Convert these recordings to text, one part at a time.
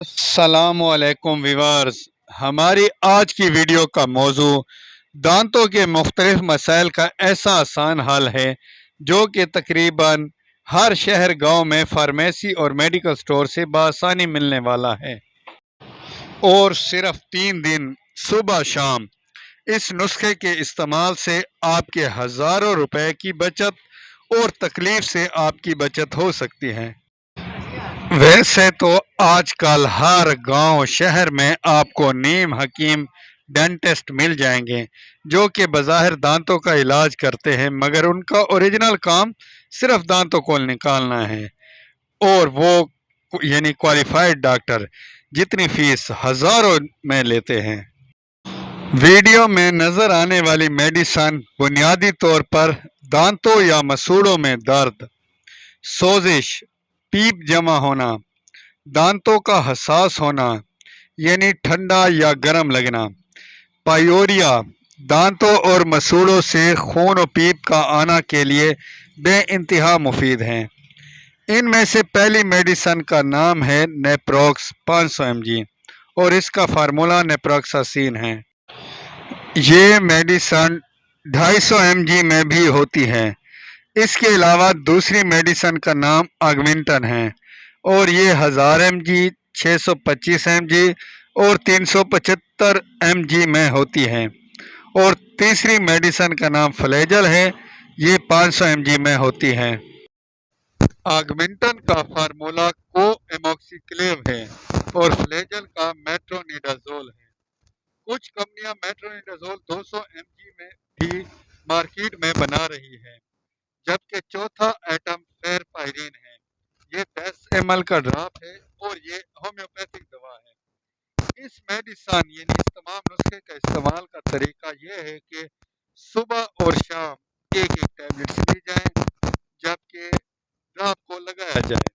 अस्सलाम वालेकुम व्यूअर्स। हमारी आज की वीडियो का मौजू दांतों के मुख्तलिफ मसाइल का ऐसा आसान हल है जो कि तकरीबन हर शहर गांव में फार्मेसी और मेडिकल स्टोर से बआसानी मिलने वाला है और सिर्फ 3 दिन सुबह शाम इस नुस्खे के इस्तेमाल से आपके हज़ारों रुपए की बचत और तकलीफ से आपकी बचत हो सकती है। वैसे तो आजकल हर गांव शहर में आपको नीम हकीम डेंटिस्ट मिल जाएंगे जो कि बज़ाहिर दांतों का इलाज करते हैं, मगर उनका ओरिजिनल काम सिर्फ दांतों को निकालना है। और वो यानी क्वालिफाइड डॉक्टर जितनी फीस हज़ारों में लेते हैं। वीडियो में नज़र आने वाली मेडिसन बुनियादी तौर पर दांतों या मसूड़ों में दर्द, सोजिश, पीप जमा होना, दांतों का हसास होना यानी ठंडा या गर्म लगना, पायोरिया, दांतों और मसूड़ों से खून और पीप का आना के लिए बेइंतहा मुफीद हैं। इनमें से पहली मेडिसन का नाम है नेप्रोक्स 500 mg और इसका फार्मूला नेप्रोक्सासिन है। ये मेडिसन 250 mg में भी होती है। इसके अलावा दूसरी मेडिसन का नाम ऑगमेंटन है और ये 1000 mg, 625 mg और 375 mg में होती है। और तीसरी मेडिसन का नाम फ्लैजल है, ये 500 mg में होती है। ऑगमेंटन का फार्मूला को एमोक्सिक्लेव है और फ्लैजल का मेट्रोनिडाजोल है। कुछ कंपनियां मेट्रोनिडाजोल 200 mg में भी मार्केट में बना रही है, जबकि चौथा आइटम फेरपायरिन है। ये 10 ml का ड्रॉप है और ये होम्योपैथिक दवा है। इस मेडिसन यानी इस तमाम नुस्खे का इस्तेमाल का तरीका यह है कि सुबह और शाम एक एक टैबलेट्स ली जाए, जबकि ड्रॉप को लगाया जाए।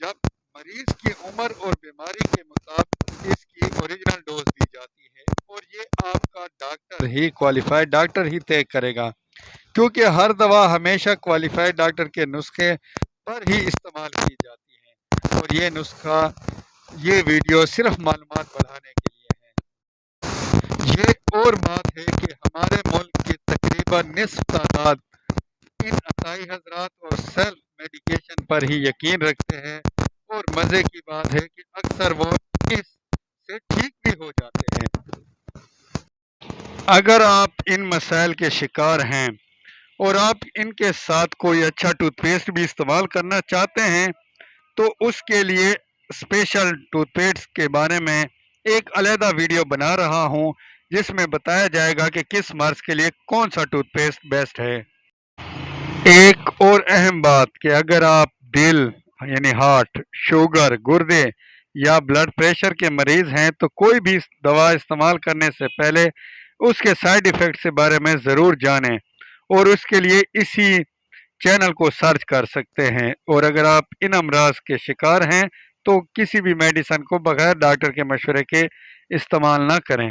जब मरीज की उम्र और बीमारी के मुताबिक इसकी ओरिजिनल डोज दी जाती है और ये आपका डॉक्टर ही क्वालिफाइड डॉक्टर ही तय करेगा, क्योंकि हर दवा हमेशा क्वालिफाइड डॉक्टर के नुस्खे पर ही इस्तेमाल की जाती है। और ये वीडियो सिर्फ मालूमात बढ़ाने के लिए है। ये और बात है कि हमारे मुल्क की तकरीबन निस्फ तादाद इन असाई हजरात और सेल्फ मेडिकेशन पर ही यकीन रखते हैं और मज़े की बात है कि अक्सर वो इससे ठीक भी हो जाते हैं। अगर आप इन मसाइल के शिकार हैं और आप इनके साथ कोई अच्छा टूथपेस्ट भी इस्तेमाल करना चाहते हैं तो उसके लिए स्पेशल टूथपेस्ट के बारे में एक अलहदा वीडियो बना रहा हूं, जिसमें बताया जाएगा कि किस मर्ज के लिए कौन सा टूथपेस्ट बेस्ट है। एक और अहम बात कि अगर आप दिल यानी हार्ट, शुगर, गुर्दे या ब्लड प्रेशर के मरीज हैं तो कोई भी दवा इस्तेमाल करने से पहले उसके साइड इफ़ेक्ट के बारे में ज़रूर जानें और उसके लिए इसी चैनल को सर्च कर सकते हैं। और अगर आप इन अमराज के शिकार हैं तो किसी भी मेडिसन को बगैर डॉक्टर के मशवरे के इस्तेमाल ना करें।